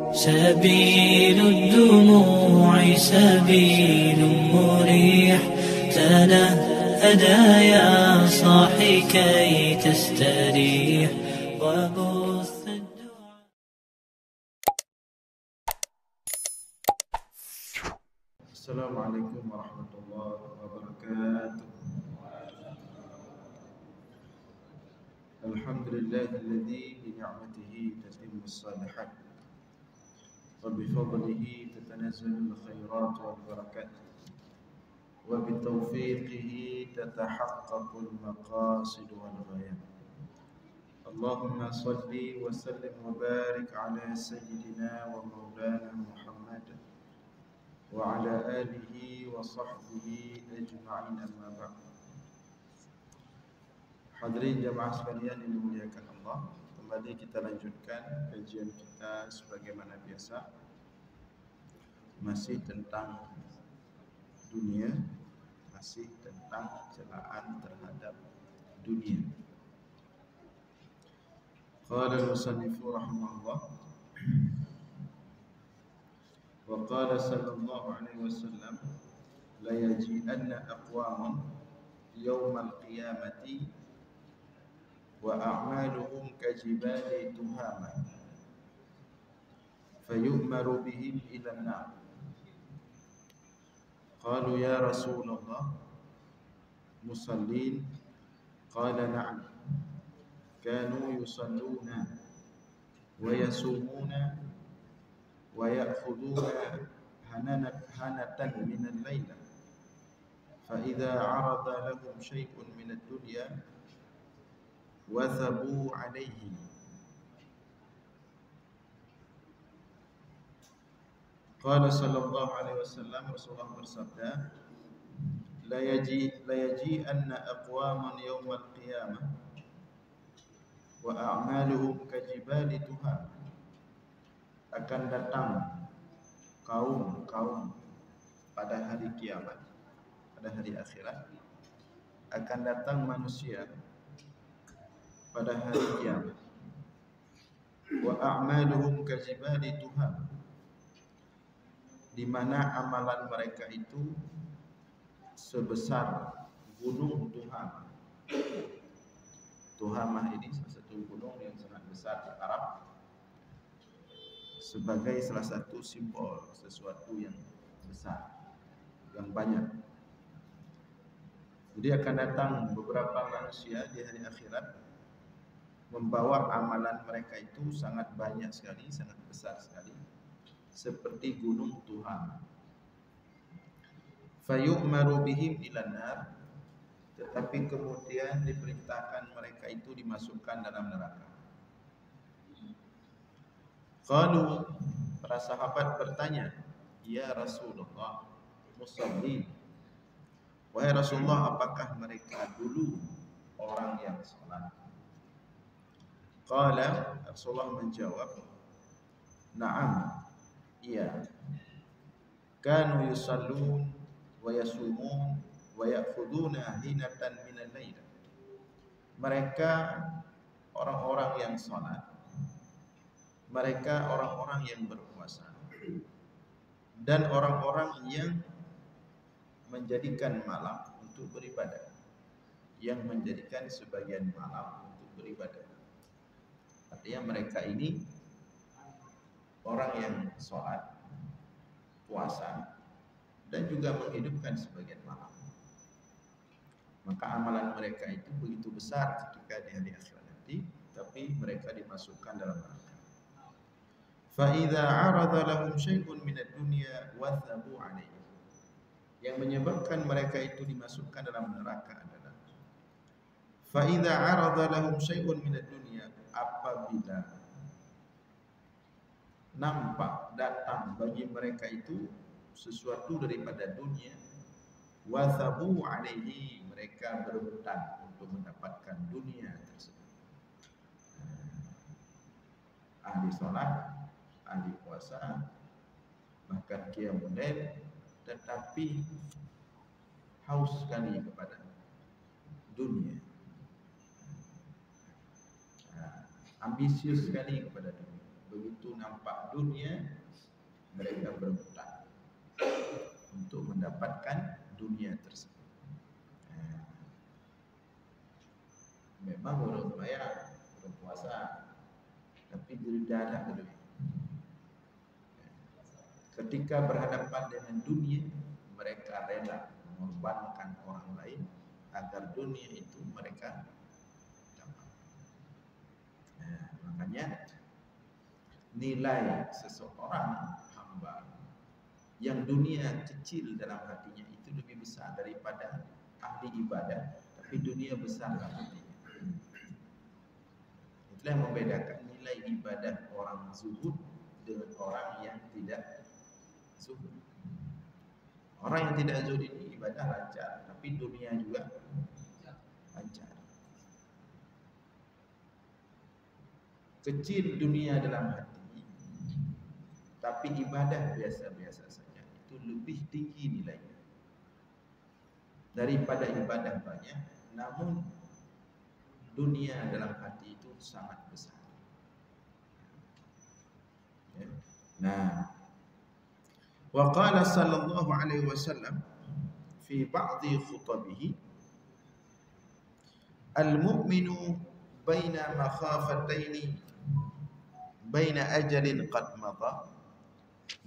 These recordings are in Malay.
سبيل الدموع سبيل مريح، تنهدى يا صاحي كي تستريح وبث الدعاء. السلام عليكم ورحمة الله وبركاته. الحمد لله الذي بنعمته تتم الصالحات وبفضله تتنزل الخيرات والبركات وبتوفيقه تتحقق المقاصد والغايات. اللهم صل وسلم وبارك على سيدنا ومولانا محمد وعلى آله وصحبه أجمعين، أما بعد. Hadirin jamaah sekalian yang dimuliakan Allah, kembali kita lanjutkan kajian kita sebagaimana biasa, masih tentang dunia, masih tentang celaan terhadap dunia. Qala al-musannifu rahimahullah, wa qala sallallahu alaihi wasallam, la yaji'anna aqwaman yawmal qiyamati wa a'maluhum kajibali tuhama fayu'maru bihim ila an-nar. Qalu ya Rasulullah, musallin? Qala na'am, kanu yusalluna wa yasumuna wa ya'khuduna hanatan min al-layla, fa idza 'arada lahum shay'un min ad-dunya wathabu 'alayhi. Qala sallallahu alaihi wasallam, Rasulullah bersabda, la yaji'anna aqwaman yawmal qiyamah wa a'maluhum kajibali tuham. Akan datang kaum pada hari kiamat, pada hari akhirat. Akan datang manusia pada hari kiamat, wa a'maluhum kajibali tuham, di mana amalan mereka itu sebesar gunung Tuhamah. Tuhamah ini salah satu gunung yang sangat besar di Arab, sebagai salah satu simbol sesuatu yang besar, yang banyak. Jadi akan datang beberapa manusia di hari akhirat membawa amalan mereka itu sangat banyak sekali, sangat besar sekali, seperti gunung Tuhamah. Fayu'maru bihim ilan nar, tetapi kemudian diperintahkan mereka itu dimasukkan dalam neraka. Qalu, para sahabat bertanya, ya Rasulullah, musallin? Wahai Rasulullah, apakah mereka dulu orang yang salat? Qala, Rasulullah menjawab, na'am, iya. Kanu yusallun wa yasumun wa ya'khuduna hinatan minal lail. Mereka orang-orang yang salat, mereka orang-orang yang berpuasa, dan orang-orang yang menjadikan malam untuk beribadah, yang menjadikan sebagian malam untuk beribadah. Artinya mereka ini orang yang sholat, puasa, dan juga menghidupkan sebagian malam. Maka amalan mereka itu begitu besar ketika di hari akhirat nanti, tapi mereka dimasukkan dalam neraka. Fa idza 'arada lahum syai'un min ad-dunya wathabu 'alaihi. Yang menyebabkan mereka itu dimasukkan dalam neraka adalah fa idza 'arada lahum syai'un min ad-dunya, apabila nampak datang bagi mereka itu sesuatu daripada dunia, wathabu 'alaihi, mereka berebutan untuk mendapatkan dunia tersebut. Ahli salat, ahli puasa, bahkan qiyamul lail, tetapi haus sekali kepada dunia, ambisius sekali kepada dunia. begitu nampak dunia mereka berebutan untuk mendapatkan dunia tersebut. Memang orang sembahyang, orang puasa, tapi tidak ada duit. Ketika berhadapan dengan dunia, mereka rela mengorbankan orang lain agar dunia itu mereka dapat. Makanya nilai seseorang hamba yang dunia kecil dalam hatinya itu lebih besar daripada ahli ibadah, tapi dunia besar dalam hatinya. Itulah yang membedakan nilai ibadah orang zuhud dengan orang yang tidak zuhud. Orang yang tidak zuhud ini ibadah lancar, tapi dunia juga lancar. Kecil dunia dalam hati, tapi ibadah biasa-biasa saja, itu lebih tinggi nilainya daripada ibadah banyak, namun dunia dalam hati itu sangat besar. Nah, wa qala sallallahu alaihi wasallam fi ba'dhi khutabihi, al-mu'minu baina makhafataini baina ajalin qad madha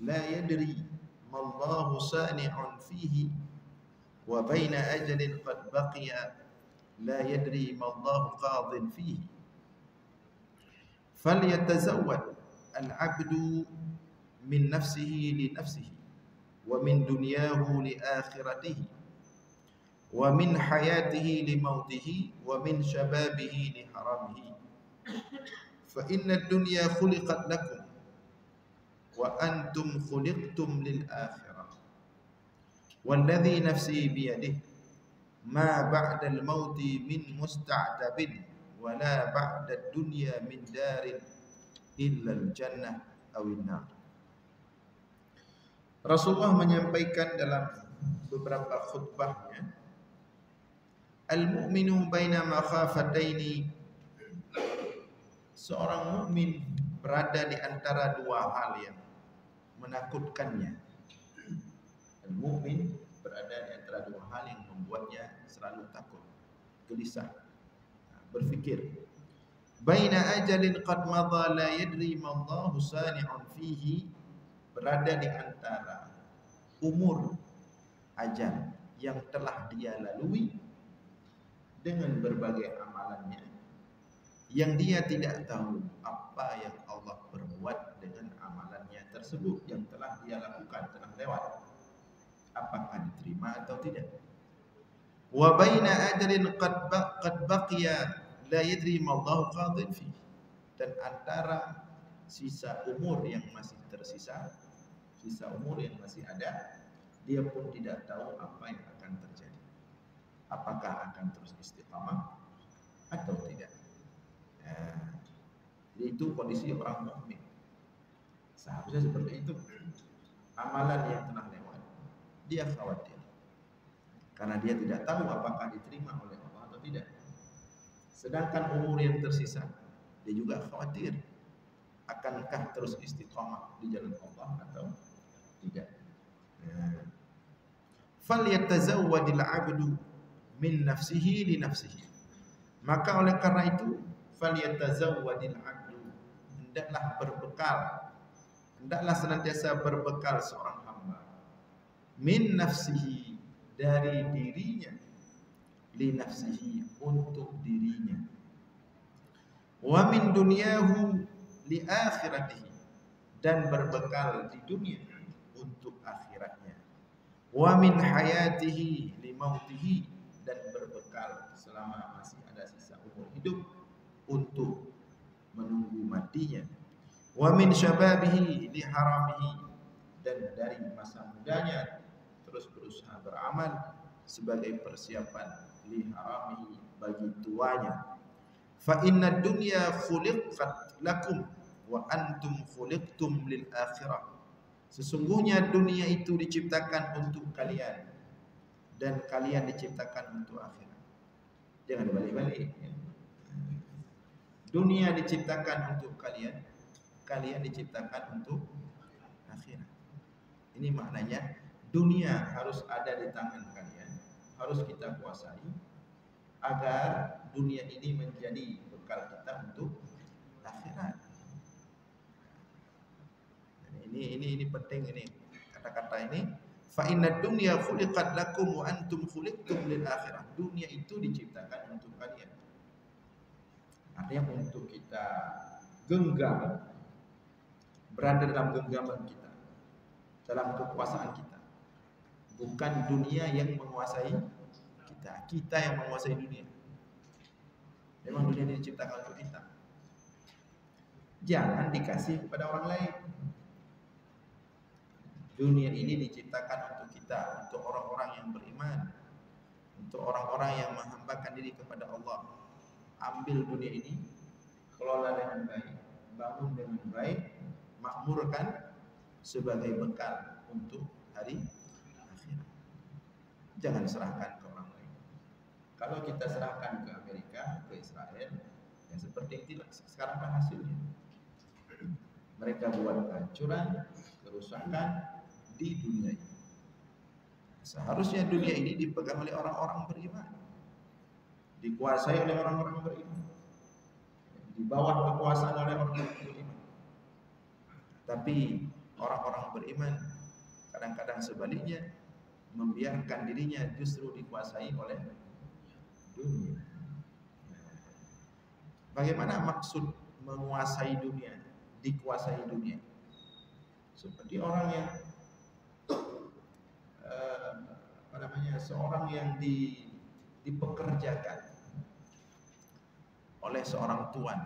la yadri ma Allahu sani'un fihi wa baina ajalin qad baqiya la yadri ma Allahu qadhin fihi falyatazawwad al-'abdu min nafsihi li nafsihi wa min dunyahu li akhiratihi wa min hayatihi li mautihi wa min shababihi li haramihi fa inna ad-dunya khuliqat lakum wa antum khuliqtum lil akhirah walladhi nafsi biyadihi ma ba'da al-mauti min musta'tabin wa la ba'da ad-dunya min darin illa al-jannah aw an-nar. Rasulullah menyampaikan dalam beberapa khutbahnya, al-mu'minu baina makhafataini, seorang mukmin berada di antara dua hal yang menakutkannya. Al-mu'min berada di antara dua hal yang membuatnya selalu takut, gelisah, berfikir. Baina ajalin qad madha la yadri ma Allahu sani'un fihi, berada di antara umur ajal yang telah dia lalui dengan berbagai amalannya yang dia tidak tahu apa yang Allah perbuat dengan amalannya tersebut yang telah dia lakukan, telah lewat, apakah diterima atau tidak. Wa baina ajalin qad baqiya la yadri ma Allahu qadhin fi, dan antara sisa umur yang masih tersisa, sisa umur yang masih ada, dia pun tidak tahu apa yang akan terjadi, apakah akan terus istiqamah atau tidak. Jadi itu kondisi orang mukmin. Seharusnya seperti itu. Amalan yang telah lewat, dia khawatir karena dia tidak tahu apakah diterima oleh Allah atau tidak. Sedangkan umur yang tersisa, dia juga khawatir akankah terus istiqamah di jalan Allah atau tidak. Falyatazawwadil 'abdu min nafsihi li nafsihi, maka oleh karena itu falyatazawwadil 'abdu, hendaklah berbekal, hendaklah senantiasa berbekal seorang hamba, min nafsihi, dari dirinya, li nafsihi, untuk dirinya, wa min dunyahu li akhiratihi, dan berbekal di dunia untuk akhiratnya, wa min hayatihi li mautihi, dan berbekal selama masih ada sisa umur hidup untuk menunggu matinya, wa min syababihi li haramihi, dan dari masa mudanya terus berusaha beramal sebagai persiapan li haramihi, bagi tuanya. Fa inna dunya khuliqat lakum wa antum khuliqtum lil akhirah, sesungguhnya dunia itu diciptakan untuk kalian dan kalian diciptakan untuk akhirat. Jangan balik-balik. Dunia diciptakan untuk kalian kalian diciptakan untuk akhirat. Ini maknanya dunia harus ada di tangan kalian, harus kita kuasai agar dunia ini menjadi bekal kita untuk akhirat. Ini penting ini kata-kata ini. Fa inna dunya khuliqat lakum wa antum khuliqtum lil akhirah. Dunia itu diciptakan untuk kalian. Artinya untuk kita genggam, berada dalam genggaman kita, dalam kekuasaan kita. Bukan dunia yang menguasai kita, kita yang menguasai dunia. Memang dunia ini diciptakan untuk kita. Jangan dikasih kepada orang lain. Dunia ini diciptakan untuk kita, untuk orang-orang yang beriman, untuk orang-orang yang menghambakan diri kepada Allah. Ambil dunia ini, kelola dengan baik, bangun dengan baik, makmurkan sebagai bekal untuk hari akhirat. Jangan serahkan ke orang lain. Kalau kita serahkan ke Amerika, ke Israel, ya seperti itulah sekarang kan hasilnya. Mereka buat kehancuran, kerusakan di dunia ini. Seharusnya dunia ini dipegang oleh orang-orang beriman, dikuasai oleh orang-orang beriman, di bawah kekuasaan oleh orang-orang beriman. Tapi orang-orang beriman kadang-kadang sebaliknya membiarkan dirinya justru dikuasai oleh dunia. Bagaimana maksud menguasai dunia, dikuasai dunia? Seperti orang yang seorang yang dipekerjakan oleh seorang tuan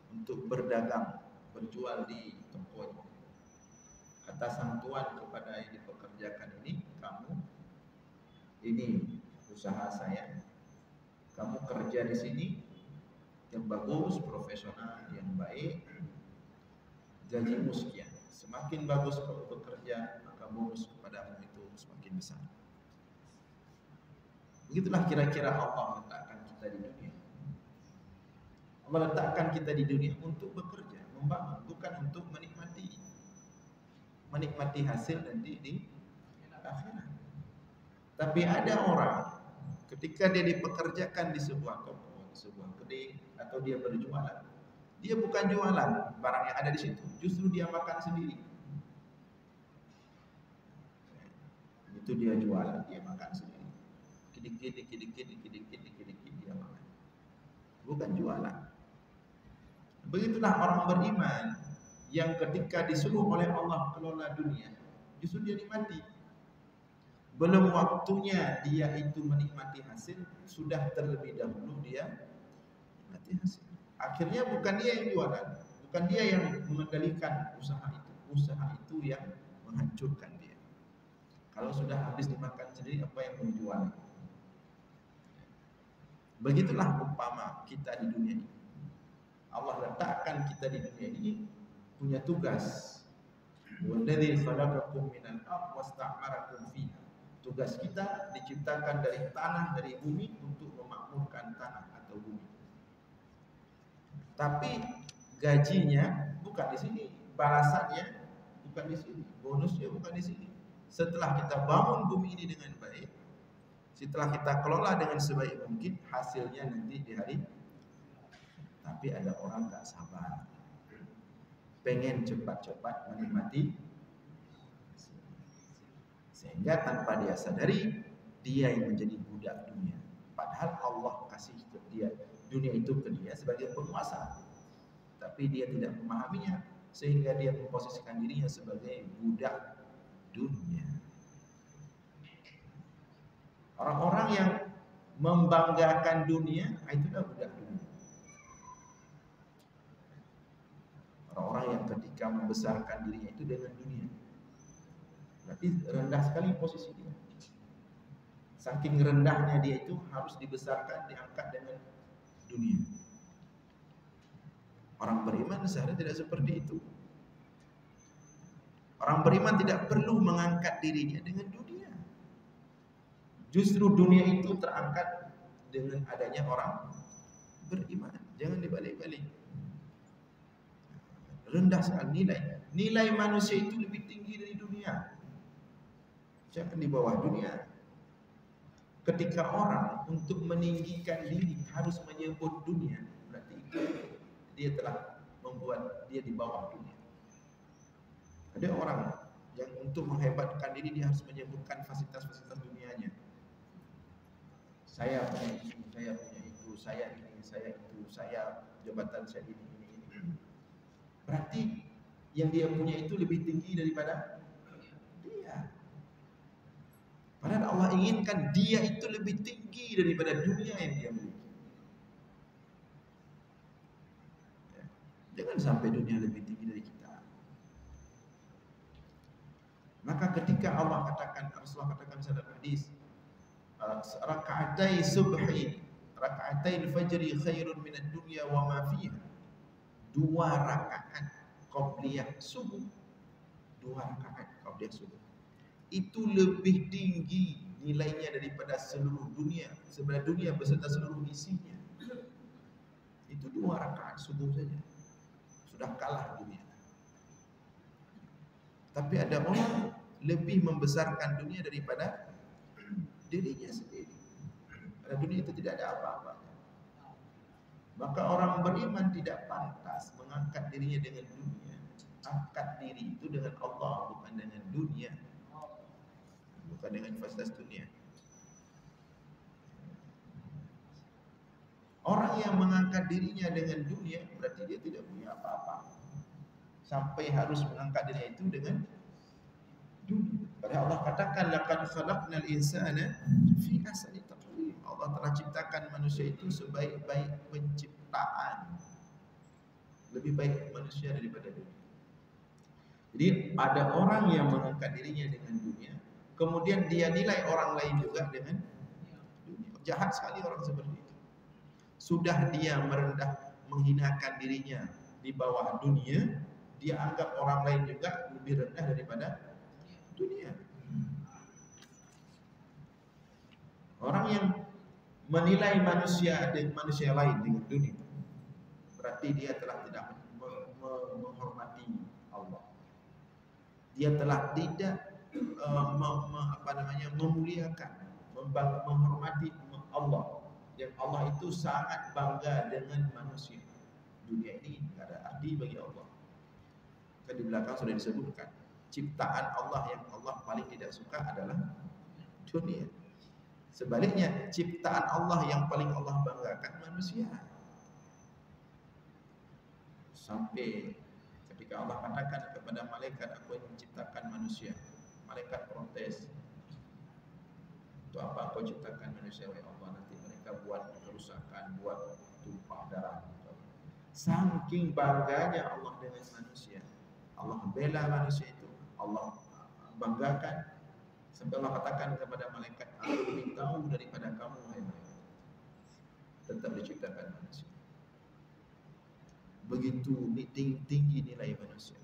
untuk berdagang, berjual di tokonya. Kata sang tuan kepada yang dipekerjakan ini, kamu ini usaha saya, kamu kerja di sini yang bagus, profesional, yang baik, gajimu sekian. Semakin bagus kamu bekerja, maka bonus kepadamu itu semakin besar. Begitulah kira-kira Allah letakkan kita di dunia. Allah letakkan kita di dunia untuk bekerja, membangun, bukan untuk menikmati hasil nanti di akhirat. Tapi ada orang ketika dia dipekerjakan di sebuah toko, di sebuah kedai, atau dia berjualan, dia bukan jualan barang yang ada di situ, justru dia makan sendiri. Itu dia jualan, dia makan sendiri. Dikit-dikit dia makan. Bukan jualan. Begitulah orang beriman yang ketika disuruh oleh Allah kelola dunia, justru dia nikmati. Belum waktunya dia itu menikmati hasil, sudah terlebih dahulu dia nikmati hasil. Akhirnya bukan dia yang jualan, bukan dia yang mengendalikan usaha itu. Usaha itu yang menghancurkan dia. Kalau sudah habis dimakan sendiri, apa yang mau jual? Begitulah umpama kita di dunia ini. Allah letakkan kita di dunia ini punya tugas. Walladzi khalaqakum minal ardh wasta'marakum fiha. Tugas kita diciptakan dari tanah, dari bumi untuk memakmurkan tanah atau bumi. Tapi gajinya bukan di sini, balasannya bukan di sini, bonusnya bukan di sini. Setelah kita bangun bumi ini dengan baik, setelah kita kelola dengan sebaik mungkin, hasilnya nanti di hari. Tapi ada orang gak sabar, pengen cepat-cepat menikmati, sehingga tanpa dia sadari dia yang menjadi budak dunia. Padahal Allah kasih ke dia dunia itu ke dia sebagai penguasa, tapi dia tidak memahaminya, sehingga dia memposisikan dirinya sebagai budak dunia. Orang-orang yang membanggakan dunia, itulah budak dunia. Orang-orang yang ketika membesarkan dirinya itu dengan dunia, berarti rendah sekali posisi dia. Saking rendahnya dia itu harus dibesarkan, diangkat dengan dunia. Orang beriman seharusnya tidak seperti itu. Orang beriman tidak perlu mengangkat dirinya dengan dunia. Justru dunia itu terangkat dengan adanya orang beriman. Jangan dibalik-balik. Rendah sekali nilai manusia itu lebih tinggi dari dunia. Jangan di bawah dunia. Ketika orang untuk meninggikan diri harus menyebut dunia, berarti itu dia telah membuat dia di bawah dunia. Ada orang yang untuk menghebatkan diri dia harus menyebutkan fasilitas-fasilitas dunianya. Saya punya ini, saya punya itu, saya ini, saya itu, saya jabatan saya ini. Berarti yang dia punya itu lebih tinggi daripada dia. Padahal Allah inginkan dia itu lebih tinggi daripada dunia yang dia miliki. Jangan sampai dunia lebih tinggi dari kita. Maka ketika Allah katakan, Rasulullah katakan dalam hadis, raka'atai subhi, raka'atai fajri khairun minad dunya wa ma fiha. 2 rakaat qabliyah subuh. 2 rakaat qabliyah subuh. Itu lebih tinggi nilainya daripada seluruh dunia. Sebenarnya dunia beserta seluruh isinya. Itu 2 rakaat subuh saja. Sudah kalah dunia. Tapi ada orang lebih membesarkan dunia daripada dirinya sendiri. Karena dunia itu tidak ada apa-apa. Maka orang beriman tidak pantas mengangkat dirinya dengan dunia. Angkat diri itu dengan Allah, bukan dengan dunia, bukan dengan fasilitas dunia. Orang yang mengangkat dirinya dengan dunia berarti dia tidak punya apa-apa, sampai harus mengangkat dirinya itu dengan dunia. Padahal Allah katakan laqad khalaqnal insana fi ahsani taqwim. Allah telah ciptakan manusia itu sebaik-baik penciptaan. Lebih baik manusia daripada dunia. Jadi ada orang yang mengangkat dirinya dengan dunia, kemudian dia nilai orang lain juga dengan dunia. Jahat sekali orang seperti itu. Sudah dia menghinakan dirinya di bawah dunia, dia anggap orang lain juga lebih rendah daripada dunia. Orang yang menilai manusia dan manusia lain dengan dunia, berarti dia telah tidak menghormati Allah. Dia telah tidak memuliakan, menghormati Allah. Yang Allah itu sangat bangga dengan manusia. Dunia ini tidak ada arti bagi Allah. Kan di belakang sudah disebutkan, ciptaan Allah yang Allah paling tidak suka adalah dunia. Sebaliknya, ciptaan Allah yang paling Allah banggakan manusia. Sampai ketika Allah katakan kepada malaikat, aku ingin menciptakan manusia. Malaikat protes. Untuk apa kau ciptakan manusia, wahai Allah? Nanti mereka buat kerusakan, buat tumpah darah. Saking bangganya Allah dengan manusia, Allah bela manusia itu, Allah banggakan. Sampai Allah katakan kepada malaikat, aku lebih tahu daripada kamu, wahai malaikat. Tetap diciptakan manusia. Begitu tinggi nilai manusia.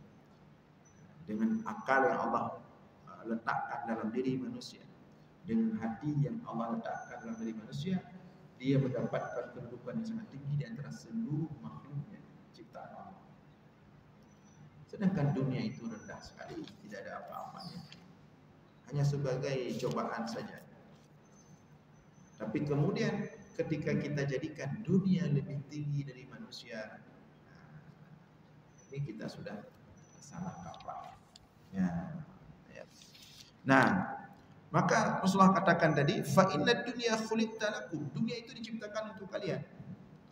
Dengan akal yang Allah letakkan dalam diri manusia, dengan hati yang Allah letakkan dalam diri manusia, dia mendapatkan kedudukan yang sangat tinggi di antara seluruh makhluknya ciptaan Allah. Sedangkan dunia itu rendah sekali, tidak ada apa-apanya. Hanya sebagai cobaan saja. Tapi kemudian ketika kita jadikan dunia lebih tinggi dari manusia, ini kita sudah salah kaprah. Ya. Nah, maka Rasulullah katakan tadi, fa inna dunya khuliqta lakum. Dunia itu diciptakan untuk kalian.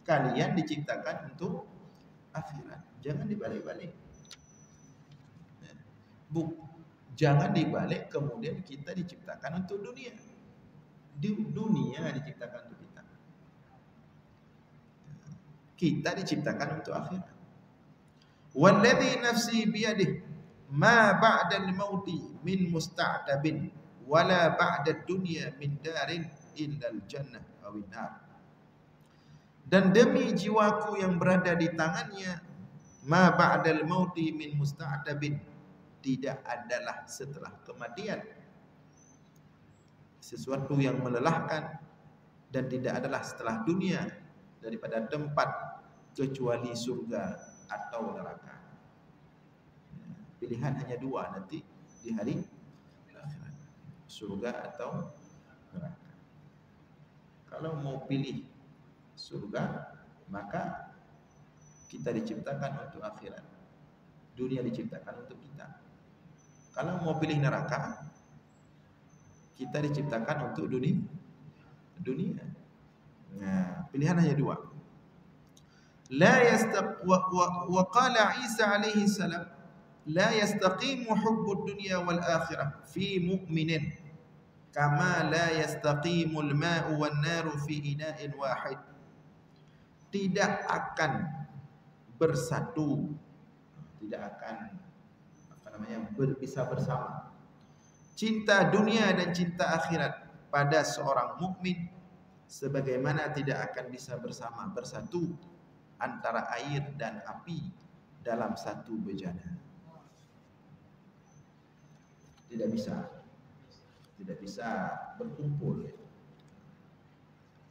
Kalian diciptakan untuk akhirat. Jangan dibalik-balik. Jangan dibalik kemudian kita diciptakan untuk dunia. Dunia diciptakan untuk kita. Kita diciptakan untuk akhirat. Walladhi nafsi biyadih ma ba'da al-mauti min musta'tabin wala ba'da dunya min darin illa al-jannah awin nar. Dan demi jiwaku yang berada di tangannya, ma ba'da al-mauti min musta'tabin, tidak adalah setelah kematian sesuatu yang melelahkan, dan tidak adalah setelah dunia daripada tempat kecuali surga atau neraka. Pilihan hanya dua nanti di hari akhirat, surga atau neraka. Kalau mau pilih surga, maka kita diciptakan untuk akhirat, dunia diciptakan untuk kita. Kalau mau pilih neraka, kita diciptakan untuk dunia. Nah, pilihan hanya dua. La yastaq wa qala Isa alaihi salam, la yastaqimu hubbud dunya wal akhirah fi mu'minin kama la yastaqimul ma'u wan naru fi ina'in wahid. Tidak akan bersatu, tidak akan bisa bersama cinta dunia dan cinta akhirat pada seorang mukmin sebagaimana tidak akan bisa bersatu antara air dan api dalam satu bejana. Tidak bisa berkumpul.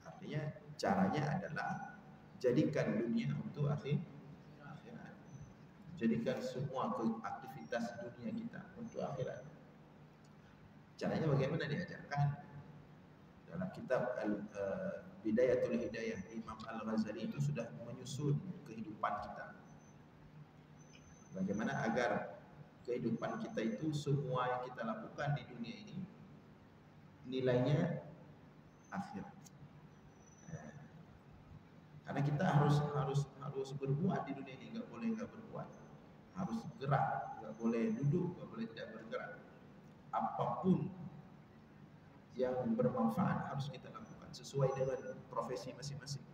Artinya caranya adalah jadikan dunia untuk akhirat. Jadikan semua aktivitas dunia kita untuk akhirat. Caranya bagaimana diajarkan? Dalam kitab Bidayatul Hidayah, Imam Al-Ghazali itu sudah menyusun kehidupan kita. Bagaimana agar kehidupan kita itu semua yang kita lakukan di dunia ini nilainya akhirat. Karena kita harus berbuat di dunia ini, nggak boleh nggak berbuat. Harus gerak, nggak boleh duduk, nggak boleh tidak bergerak. Apapun yang bermanfaat harus kita lakukan sesuai dengan profesi masing-masing.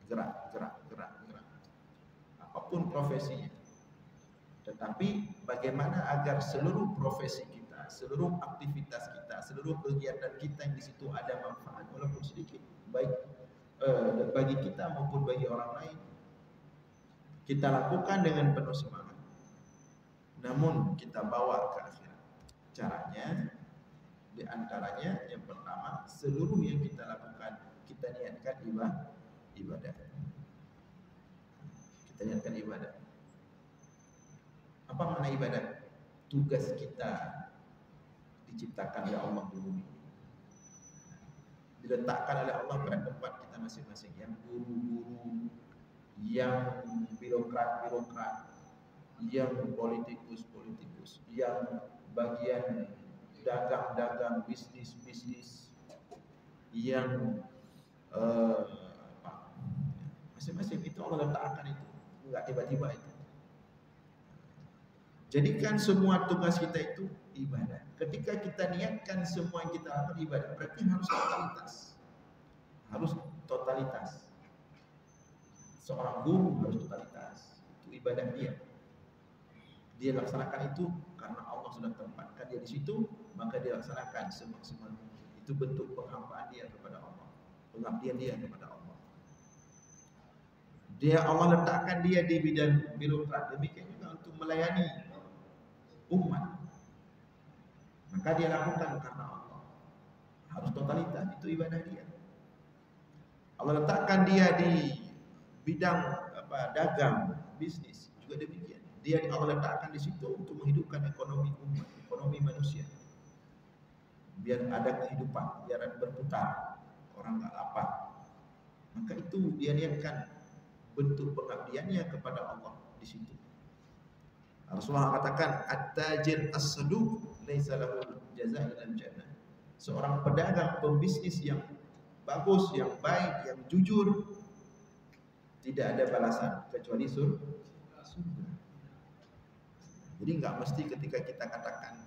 Gerak. Apapun profesinya. Tetapi bagaimana agar seluruh profesi kita, seluruh aktivitas kita, seluruh kegiatan kita yang di situ ada manfaat walaupun sedikit, baik bagi kita maupun bagi orang lain, kita lakukan dengan penuh semangat. Namun kita bawa ke akhirat. Caranya di antaranya yang pertama, seluruh yang kita lakukan kita niatkan ibadah. Kita niatkan ibadah. Apa makna ibadah? Tugas kita diciptakan oleh Allah di bumi. Diletakkan oleh Allah pada tempat kita masing-masing. Yang guru-guru, yang birokrat, yang politikus, yang bagian dagang, bisnis, yang masing-masing itu Allah letakkan itu, enggak tiba-tiba itu. Jadikan semua tugas kita itu ibadah. Ketika kita niatkan semua yang kita lakukan ibadah, berarti harus totalitas. Seorang guru harus totalitas. Itu ibadah dia. Dia laksanakan itu karena Allah sudah tempatkan dia di situ, maka dia laksanakan semaksimal mungkin. Itu bentuk penghambaan dia kepada Allah, pengabdian dia kepada Allah. Allah letakkan dia di bidang birokrat, demikian juga untuk melayani umat. Maka dia lakukan karena Allah. Harus totalitas, itu ibadah dia. Allah letakkan dia di bidang dagang, bisnis, juga demikian. Allah letakkan di situ untuk menghidupkan ekonomi umat, ekonomi manusia. Biar ada kehidupan, biar ada berputar, orang nggak lapar. Maka itu dia niatkan bentuk pengabdiannya kepada Allah di situ. Rasulullah katakan, at-tajir as-saduq laisa lahu jazaa illa jannah. Seorang pedagang, pembisnis yang bagus, yang baik, yang jujur, tidak ada balasan kecuali surga. Jadi nggak mesti ketika kita katakan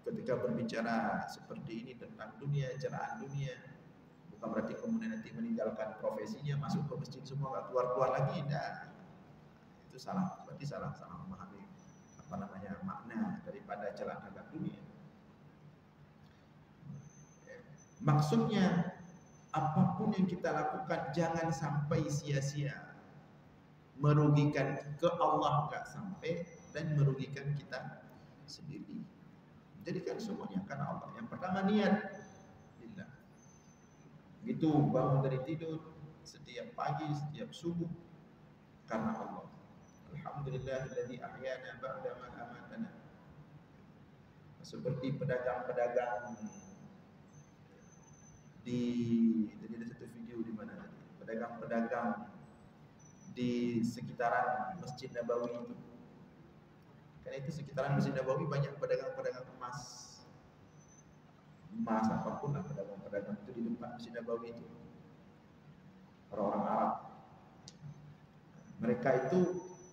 ketika berbicara seperti ini tentang dunia, ceraan dunia, bukan berarti kemudian nanti meninggalkan profesinya, masuk ke masjid semua nggak keluar lagi. Nah, itu salah. Berarti salah memahami makna daripada celaan agama dunia. Maksudnya apapun yang kita lakukan jangan sampai sia-sia, merugikan ke Allah enggak sampai, dan merugikan kita sendiri. Jadikan semuanya karena Allah. Yang pertama niat lillah. Begitu bangun dari tidur setiap pagi, setiap subuh karena Allah. Alhamdulillahilladzi ahyana ba'da ma amatana. Seperti pedagang-pedagang di tadi ada satu video di mana pedagang-pedagang di sekitaran Masjid Nabawi itu. Karena itu sekitaran Masjid Nabawi banyak pedagang-pedagang emas. Emas apapun lah pedagang-pedagang itu di depan Masjid Nabawi itu. Orang-orang Arab. Mereka itu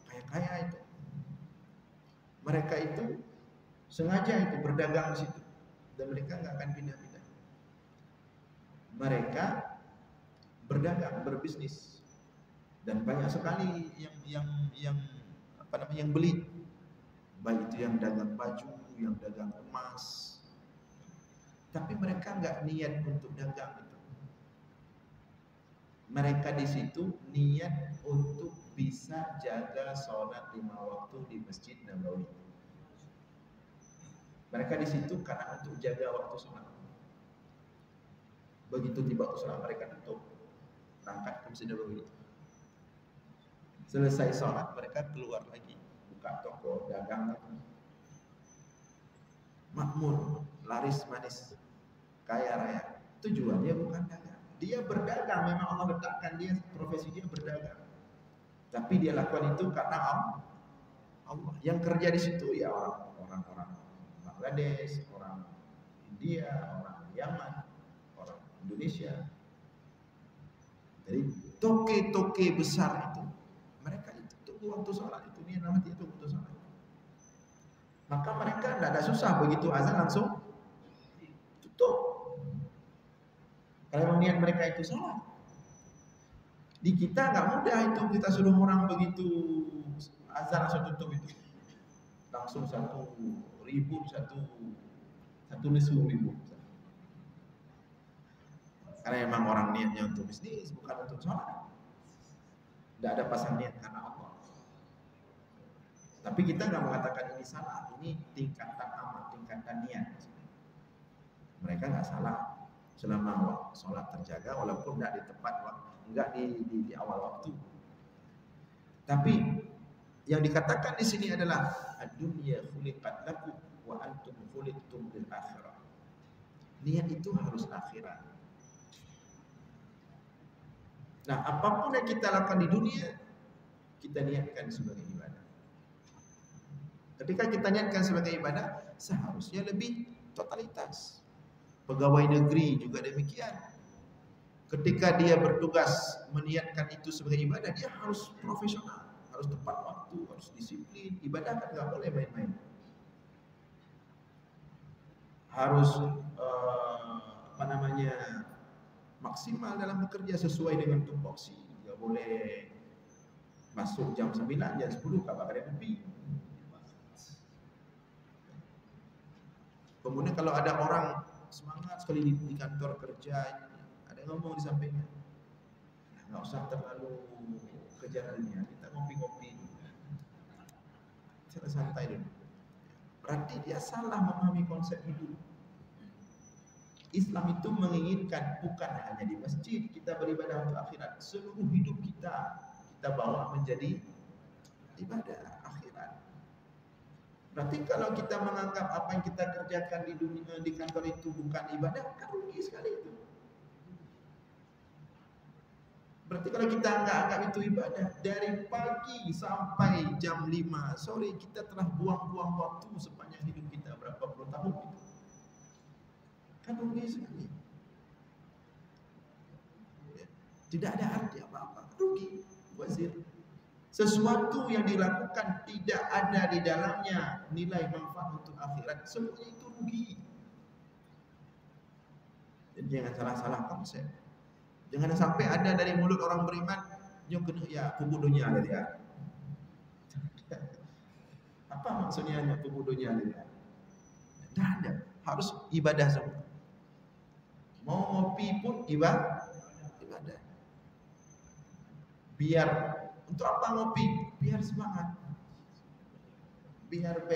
kaya-kaya itu. Mereka itu sengaja itu berdagang di situ dan mereka nggak akan pindah-pindah. Mereka berdagang, berbisnis dan banyak sekali yang beli. Baik itu yang dagang baju, yang dagang emas. Tapi mereka nggak niat untuk dagang itu. Mereka di situ niat untuk bisa jaga sholat 5 waktu di Masjid Nabawi. Mereka di situ karena untuk jaga waktu sholat. Begitu tiba waktu sholat mereka tutup, berangkat ke Masjid Nabawi. Selesai sholat mereka keluar lagi, buka toko, dagang lagi. Makmur, laris manis, kaya raya. Tujuannya bukan dagang. Dia berdagang, memang Allah letakkan dia profesi dia berdagang. Tapi dia lakukan itu karena Allah. Yang kerja di situ ya orang-orang Bangladesh, orang India, orang Yaman, orang Indonesia. Jadi toke-toke besar itu mereka itu tunggu waktu sholat itu, dia namanya itu waktu sholat. Maka mereka tidak ada susah begitu azan langsung tutup. Kalau niat mereka itu sholat. Di kita nggak mudah itu, kita suruh orang begitu azan langsung tutup itu. Langsung 1.000 satu nesu ribu. Karena memang orang niatnya untuk bisnis bukan untuk sholat. Tidak ada pasang niat karena Allah. Tapi kita nggak mengatakan ini salah, ini tingkatan amal, tingkatan niat. Mereka nggak salah selama sholat terjaga, walaupun tidak di tepat waktu, nggak di awal waktu. Tapi yang dikatakan di sini adalah ad-dunya khuliqat lakum wa antum khuliqtum lil akhirah. Niat itu harus akhirat. Nah, apapun yang kita lakukan di dunia, kita niatkan sebagai ibadah. Ketika kita niatkan sebagai ibadah, seharusnya lebih totalitas. Pegawai negeri juga demikian. Ketika dia bertugas meniatkan itu sebagai ibadah, dia harus profesional, harus tepat waktu, harus disiplin. Ibadah kan nggak boleh main-main. Harus maksimal dalam bekerja sesuai dengan tupoksi. Nggak boleh masuk jam 9, jam 10 kabar ada lebih. Kemudian kalau ada orang semangat sekali di kantor kerja, ada yang ngomong di sampingnya, nggak usah terlalu kejar dunia, kita ngopi-ngopi, santai dulu. Berarti dia salah memahami konsep hidup. Islam itu menginginkan bukan hanya di masjid kita beribadah untuk akhirat, seluruh hidup kita bawa menjadi ibadah akhirat. Berarti kalau kita menganggap apa yang kita kerjakan di dunia, di kantor itu bukan ibadah, kan rugi sekali itu. Berarti kalau kita anggap itu ibadah, dari pagi sampai jam 5 sore kita telah buang-buang waktu sepanjang hidup kita berapa puluh tahun itu. Kan rugi sekali. Tidak ada arti apa-apa, rugi, wazir. Sesuatu yang dilakukan tidak ada di dalamnya nilai manfaat untuk akhirat, semuanya itu rugi. Jadi jangan salah-salah konsep. Jangan sampai ada dari mulut orang beriman, nyo kena ya kubur dunia ada dia. Apa maksudnya hanya kubur dunia ada dia? Tidak ada, harus ibadah semua. Mau ngopi pun ibadah. Biar untuk apa ngopi? Biar semangat. Biar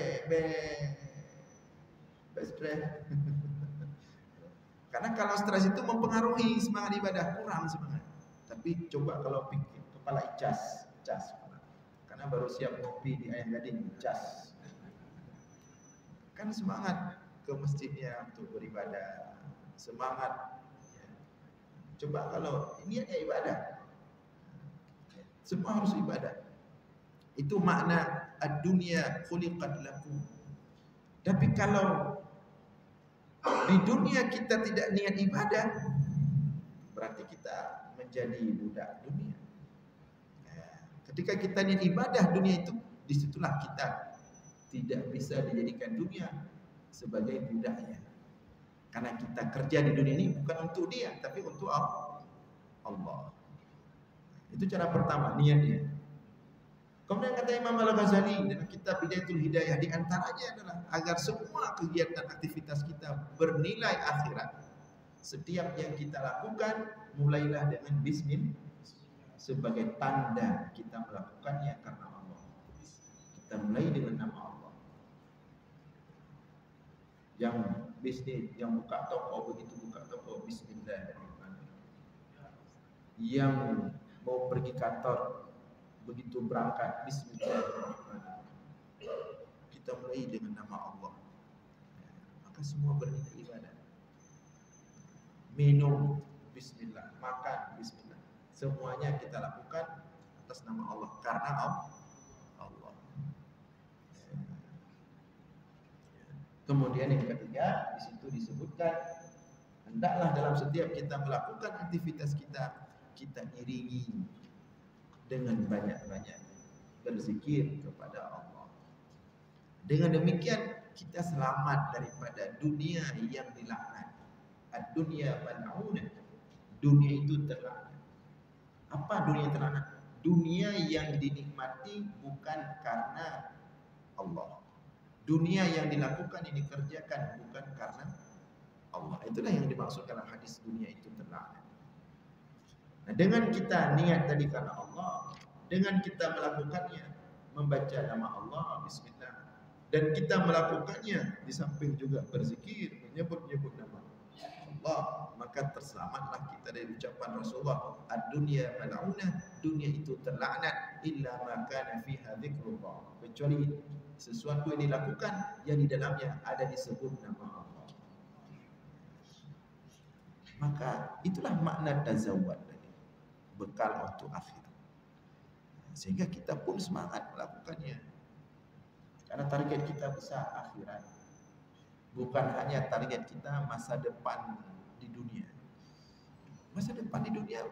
stres. Karena kalau stres itu mempengaruhi semangat ibadah, kurang semangat. Tapi coba kalau pikir kepala icas. Karena Mana baru siap ngopi di Ayam Gading, cas. Kan semangat ke masjidnya untuk beribadah, semangat. Coba kalau niatnya ibadah, semua harus ibadah. Itu makna ad-dunya khuliqat lakum. Tapi kalau di dunia kita tidak niat ibadah, berarti kita menjadi budak dunia. Ketika kita niat ibadah dunia itu, disitulah kita tidak bisa dijadikan dunia sebagai budaknya. Karena kita kerja di dunia ini bukan untuk dia, tapi untuk Allah. Itu cara pertama, niatnya. Kemudian kata Imam Al-Ghazali dalam kitab Bidayatul Hidayah, di antaranya adalah agar semua kegiatan aktivitas kita bernilai akhirat. Setiap yang kita lakukan, mulailah dengan bismillah sebagai tanda kita melakukannya karena Allah. Kita mulai dengan nama Allah. Yang bisnis, yang buka toko, begitu buka toko, bismillahirrahmanirrahim. Yang mau pergi kantor, begitu berangkat, bismillahirrahmanirrahim. Kita mulai dengan nama Allah. Maka semua bernilai ibadah. Minum, bismillah. Makan, bismillah. Semuanya kita lakukan atas nama Allah, karena Allah. Kemudian yang ketiga, di situ disebutkan hendaklah dalam setiap kita melakukan aktivitas kita, kita iringi dengan banyak-banyak berzikir kepada Allah. Dengan demikian kita selamat daripada dunia yang dilaknat. Ad-dunya mal'unah. Dunia itu terlaknat. Apa dunia terlaknat? Dunia yang dinikmati bukan karena Allah. Dunia yang dilakukan, yang dikerjakan bukan karena Allah. Itulah yang dimaksud dalam hadis dunia itu terlaknat. Nah, dengan kita niat tadi karena Allah, dengan kita melakukannya, membaca nama Allah, bismillah, dan kita melakukannya di samping juga berzikir, menyebut-nyebut nama Allah, maka terselamatlah kita dari ucapan Rasulullah, ad-dunya mal'unah, dunia itu terlaknat, illa ma kana fiha dzikrullah, kecuali sesuatu yang dilakukan yang di dalamnya ada disebut nama Allah. Maka itulah makna tazawwad tadi, bekal untuk akhir. Sehingga kita pun semangat melakukannya. Karena target kita besar akhirat. Bukan hanya target kita masa depan di dunia. Masa depan di dunia,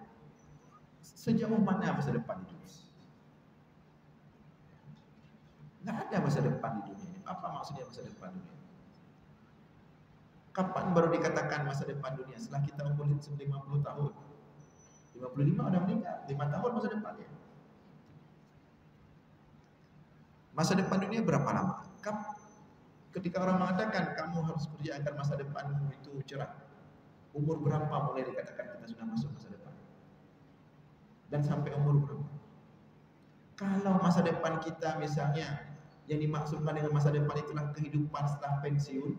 sejauh mana masa depan di dunia? Nggak ada masa depan di dunia ini. Apa maksudnya masa depan dunia? Kapan baru dikatakan masa depan dunia? Setelah kita umur 50 tahun. 55 udah meninggal, 5 tahun masa depannya. Masa depan dunia berapa lama? Ketika orang mengatakan kamu harus kerja agar masa depanmu itu cerah, umur berapa mulai dikatakan kita sudah masuk masa depan? Dan sampai umur berapa? Kalau masa depan kita misalnya yang dimaksudkan dengan masa depan itulah kehidupan setelah pensiun,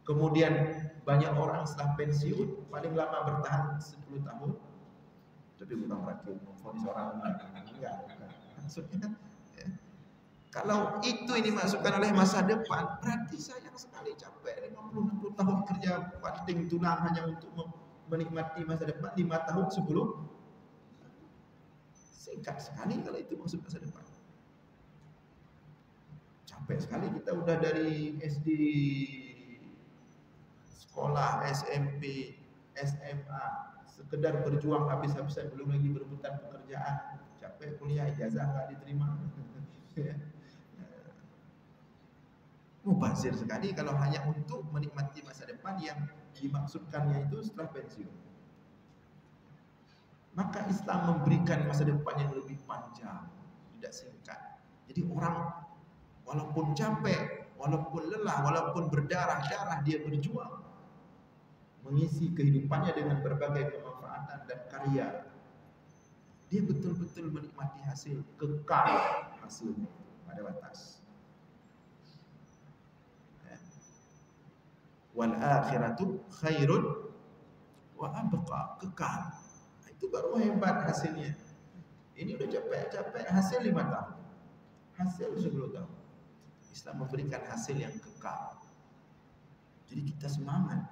kemudian banyak orang setelah pensiun paling lama bertahan 10 tahun, tapi bukan berarti memfonis orang enggak. Maksudnya ya, kalau itu ini dimaksudkan oleh masa depan, berarti sayang sekali capek 50-60 tahun kerja banting tulang hanya untuk menikmati masa depan 5 tahun sebelum. Singkat sekali kalau itu maksud masa depan. Capek sekali kita udah dari SD, sekolah, SMP, SMA, sekedar berjuang habis-habisan, belum lagi berebutan pekerjaan. Capek kuliah, ijazah nggak diterima. Mubazir sekali kalau hanya untuk menikmati masa depan yang dimaksudkannya itu setelah pensiun. Maka Islam memberikan masa depan yang lebih panjang, tidak singkat. Jadi orang walaupun capek, walaupun lelah, walaupun berdarah-darah dia berjuang, mengisi kehidupannya dengan berbagai kemanfaatan dan karya. Dia betul-betul menikmati hasil, kekal hasilnya pada batas. Wal akhiratu khairun wa abqa, kekal. Itu baru hebat hasilnya. Ini udah capek-capek hasil 5 tahun. Hasil 10 tahun. Islam memberikan hasil yang kekal. Jadi kita semangat.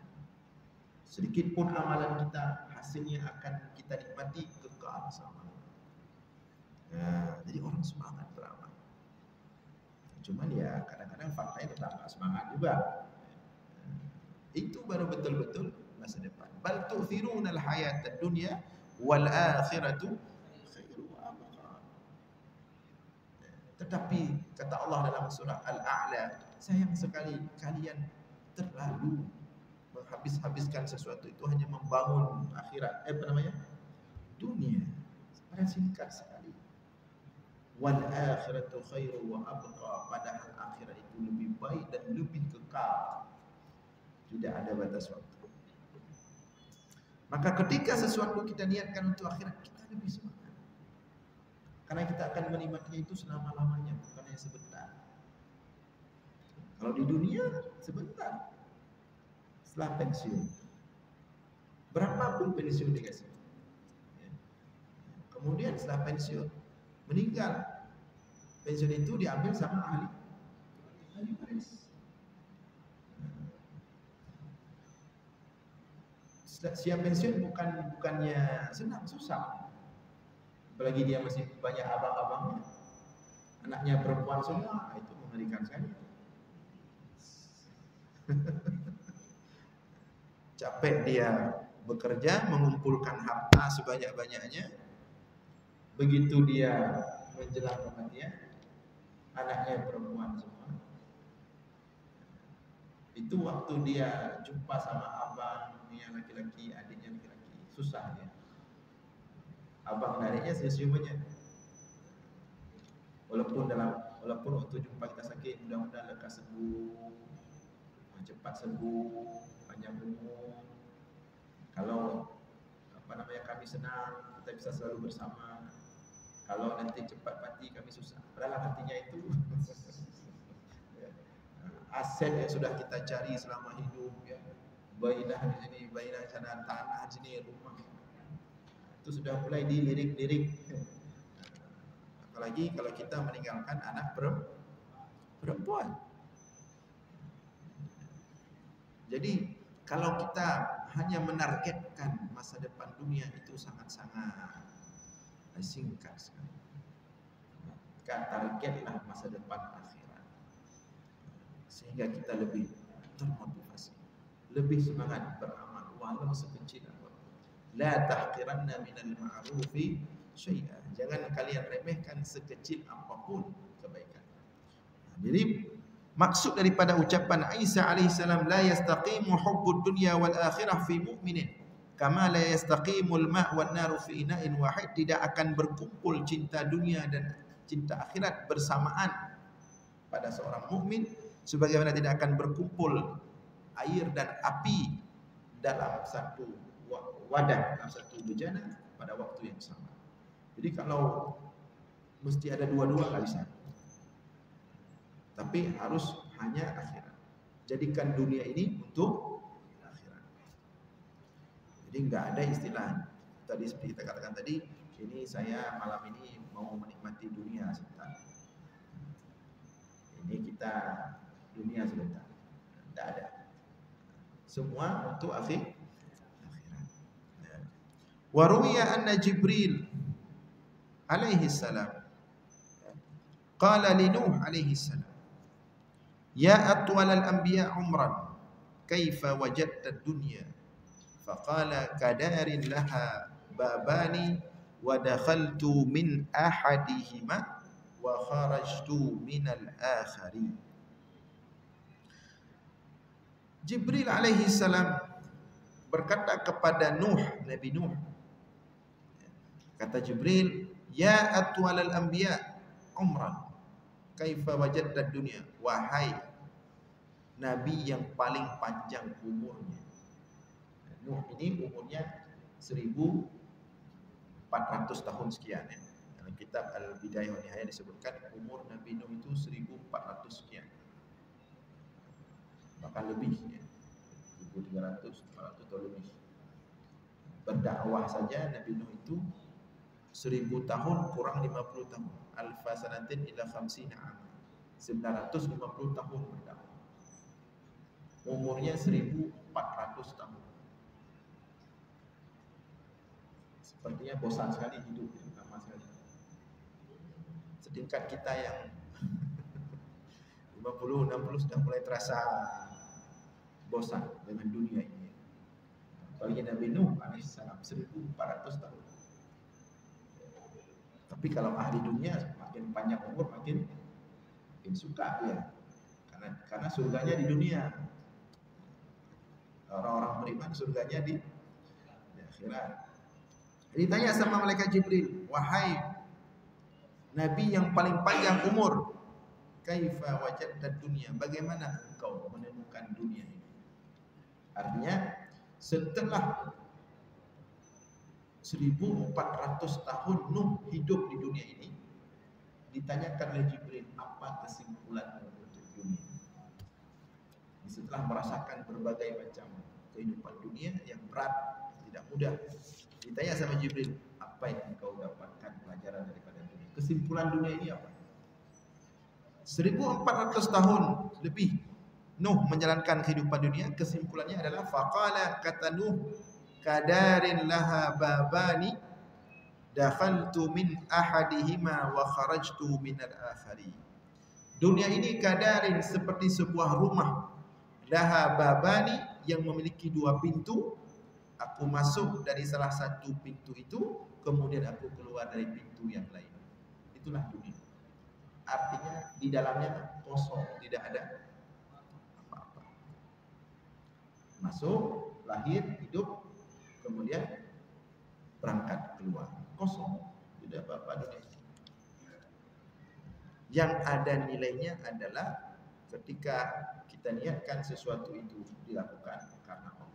Sedikit pun amalan kita, hasilnya akan kita nikmati kekal sama. Nah, jadi orang semangat beramal. Cuman ya kadang-kadang faktanya tetap gak semangat juga. Itu baru betul-betul masa depan. Bal tu'thirunal hayatad dunya wal akhiratu khairu wa abqa. Tetapi kata Allah dalam surah Al-A'la, sayang sekali kalian terlalu menghabis-habiskan sesuatu itu hanya membangun akhirat, dunia. Padahal singkat sekali. Wal akhiratu khairu wa abqa. Padahal akhirat itu lebih baik dan lebih kekal. Tidak ada batas waktu. Maka ketika sesuatu kita niatkan untuk akhirat, kita lebih semangat. Karena kita akan menikmatinya itu selama-lamanya, bukan hanya sebentar. Kalau di dunia sebentar. Setelah pensiun, berapapun pensiun dikasih. Kemudian setelah pensiun, meninggal. Pensiun itu diambil sama ahli waris. Siap pensiun bukannya senang, susah. Apalagi dia masih banyak abang-abangnya, anaknya perempuan semua, itu mengerikan sekali. Capek dia bekerja, mengumpulkan harta sebanyak-banyaknya. Begitu dia menjelang kematian, anaknya perempuan semua. Itu waktu dia jumpa sama abangnya laki-laki, adiknya laki-laki, susah dia. Abang adiknya senyum aja. Walaupun waktu jumpa kita sakit, mudah-mudahan lekas sembuh, cepat sembuh, panjang umur. Kalau kami senang, kita bisa selalu bersama. Kalau nanti cepat mati, kami susah. Padahal hatinya itu aset yang sudah kita cari selama hidup, ya. Bainah di sini, bainah sana, tanah di sini, rumah. Itu sudah mulai dilirik-lirik. Apalagi kalau kita meninggalkan anak perempuan. Jadi kalau kita hanya menargetkan masa depan dunia itu sangat-sangat singkat sekali. Targetlah masa depan akhirat, sehingga kita lebih termotivasi, lebih semangat beramal walau sekecil apapun. La tahqiranna minal ma'rufi syai'an. Jangan kalian remehkan sekecil apapun kebaikan. Jadi maksud daripada ucapan Isa alaihissalam, la yastaqimu hubbud dunya wal akhirah fi mu'minin kama la yastaqimul ma' wan naru fi ina'in wahid. Tidak akan berkumpul cinta dunia dan cinta akhirat bersamaan pada seorang mukmin sebagaimana tidak akan berkumpul air dan api dalam satu wadah, dalam satu bejana pada waktu yang sama. Jadi kalau mesti ada dua-dua nggak bisa. Tapi harus hanya akhirat. Jadikan dunia ini untuk akhirat. Jadi nggak ada istilah tadi seperti kita katakan tadi, ini saya malam ini mau menikmati dunia sebentar. Ini kita dunia sebentar. Tidak ada. Semua untuk akhirat. Wa ruwiya anna Jibril alaihi salam qala li Nuh alaihi salam, ya atwal al-anbiya umran kaifa wajadta ad-dunya, faqala kadarin laha babani wa dakhaltu min ahadihima wa kharajtu min al-akhari. Jibril alaihi salam berkata kepada Nuh, Nabi Nuh, kata Jibril, ya atwal al-anbiya umran kaifa wajadta ad-dunya, wahai nabi yang paling panjang umurnya. Nuh ini umurnya 1400 tahun sekian, ya. Dalam kitab Al-Bidayah wa Nihayah disebutkan umur Nabi Nuh itu 1400 sekian. Bahkan lebih, ya. 1300, 400 atau lebih. Berdakwah saja Nabi Nuh itu 1000 tahun kurang 50 tahun. Alfa sanatin ila khamsina am. 950 tahun berdakwah. Umurnya 1400 tahun. Sepertinya bosan sekali hidup, lama sekali. Setingkat kita yang 50-60 sudah mulai terasa bosan dengan dunia ini. Bagi Nabi Nuh alaihissalam 1400 tahun. Tapi kalau ahli dunia makin panjang umur makin suka ya. Karena surganya di dunia. Orang-orang beriman surganya di akhirat. Ditanya sama malaikat Jibril, wahai Nabi yang paling panjang umur, kaifa wajadta dunia? Bagaimana engkau menemukan dunia ini? Artinya setelah 1400 tahun Nuh hidup di dunia ini, ditanyakan oleh Jibril, apa kesimpulanmu untuk dunia? Setelah merasakan berbagai macam kehidupan dunia yang berat, tidak mudah, ditanya sama Jibril, apa yang engkau dapatkan pelajaran daripada dunia? Kesimpulan dunia ini apa? 1400 tahun lebih Nuh menjalankan kehidupan dunia, kesimpulannya adalah faqala, kata Nuh, kadarin laha babani dakhaltu min ahadihima wa kharajtu min al-akhari. Dunia ini kadarin seperti sebuah rumah, laha babani yang memiliki 2 pintu. Aku masuk dari salah satu pintu itu, kemudian aku keluar dari pintu yang lain. Itulah dunia. Artinya di dalamnya kosong, tidak ada apa-apa. Masuk, lahir, hidup, kemudian berangkat keluar, kosong, tidak apa-apa dunia. Yang ada nilainya adalah ketika kita niatkan sesuatu itu dilakukan karena Allah.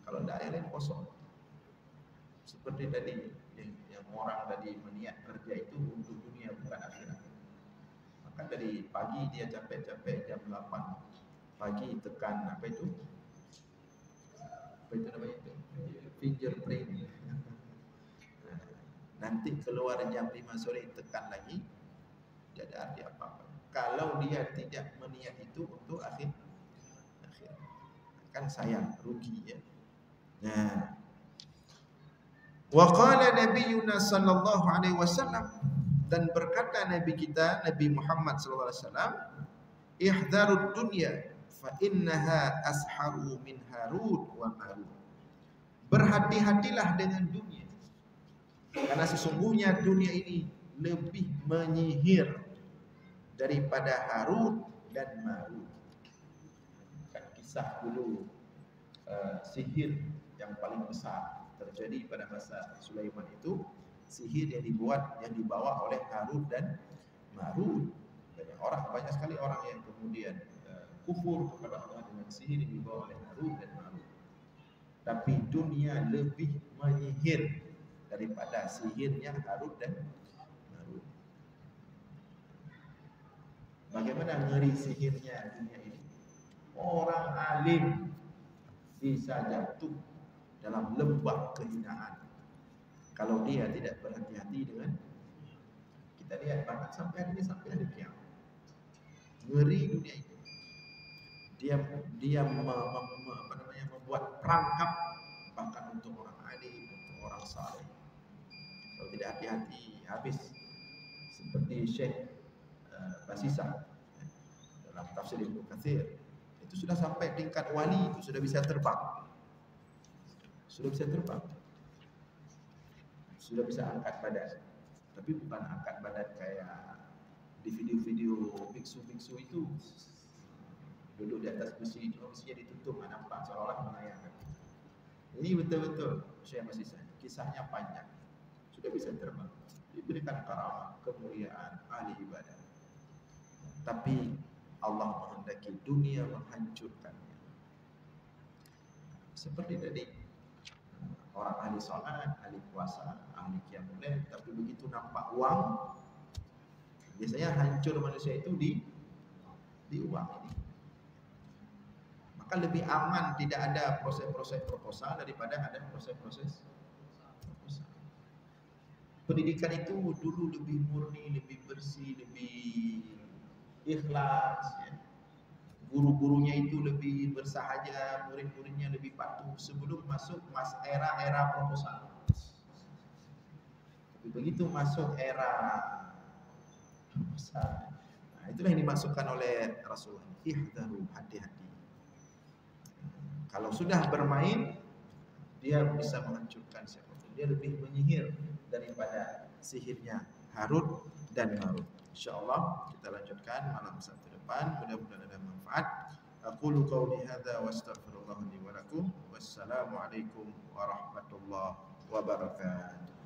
Kalau tidak ada lain kosong. Seperti tadi yang orang tadi meniat kerja itu untuk dunia bukan akhirat. Maka dari pagi dia capek-capek jam 8 pagi tekan apa itu namanya itu fingerprint. Nanti keluar jam 5 sore tekan lagi, tidak ada arti apa-apa. Kalau dia tidak meniat itu untuk akhir, kan sayang, rugi ya. Nah, wa qala nabiyuna sallallahu alaihi wasallam, dan berkata Nabi kita Nabi Muhammad sallallahu alaihi wasallam, ihdharud dunya fa innaha asharu min Harut wa Marut. Berhati-hatilah dengan dunia, karena sesungguhnya dunia ini lebih menyihir daripada Harut dan Marut. Kan kisah dulu sihir yang paling besar terjadi pada masa Sulaiman itu, sihir yang dibawa oleh Harut dan Marut. Banyak sekali orang yang kemudian kufur kepada Allah dengan sihir yang dibawa oleh Harut dan Marut. Tapi dunia lebih menyihir daripada sihirnya Harut dan Marut. Bagaimana ngeri sihirnya dunia ini? Orang alim bisa jatuh dalam lembah kehinaan kalau dia tidak berhati-hati dengan. Kita lihat bahkan sampai hari ini, sampai hari kiamat, ngeri dunia ini. Dia membuat perangkap bahkan untuk orang alim, untuk orang saleh. Kalau tidak hati-hati habis. Seperti Syekh Basisah dalam tafsir Ibnu Katsir, itu sudah sampai tingkat wali, itu sudah bisa terbang. Sudah bisa angkat badan. Tapi bukan angkat badan kayak di video-video biksu-biksu itu, duduk di atas besi, besinya ditutup, nampak seolah-olah melayang. Ini betul-betul Syekh Basisah, kisahnya panjang, sudah bisa terbang, diberikan karamah, kemuliaan, ahli ibadah. Tapi Allah menghendaki dunia menghancurkannya. Seperti tadi, orang ahli salat, ahli puasa, ahli qiyamul lail, tapi begitu nampak uang, biasanya hancur manusia itu di uang ini. Maka lebih aman tidak ada proses-proses proposal daripada ada proses-proses proposal. pendidikan itu dulu lebih murni, lebih bersih, lebih ikhlas, ya. Guru-gurunya itu lebih bersahaja, murid-muridnya lebih patuh sebelum masuk era proposal. Tapi begitu masuk era proposal, nah, itulah yang dimasukkan oleh Rasulullah. Ihdaru, hati-hati. Kalau sudah bermain, dia bisa menghancurkan siapapun. Dia lebih menyihir daripada sihirnya Harut dan Marut. InsyaAllah kita lanjutkan malam Sabtu depan. Mudah-mudahan ada manfaat. Aqulu qawli hadza wa astaghfirullah li wa lakum. Wassalamualaikum warahmatullahi wabarakatuh.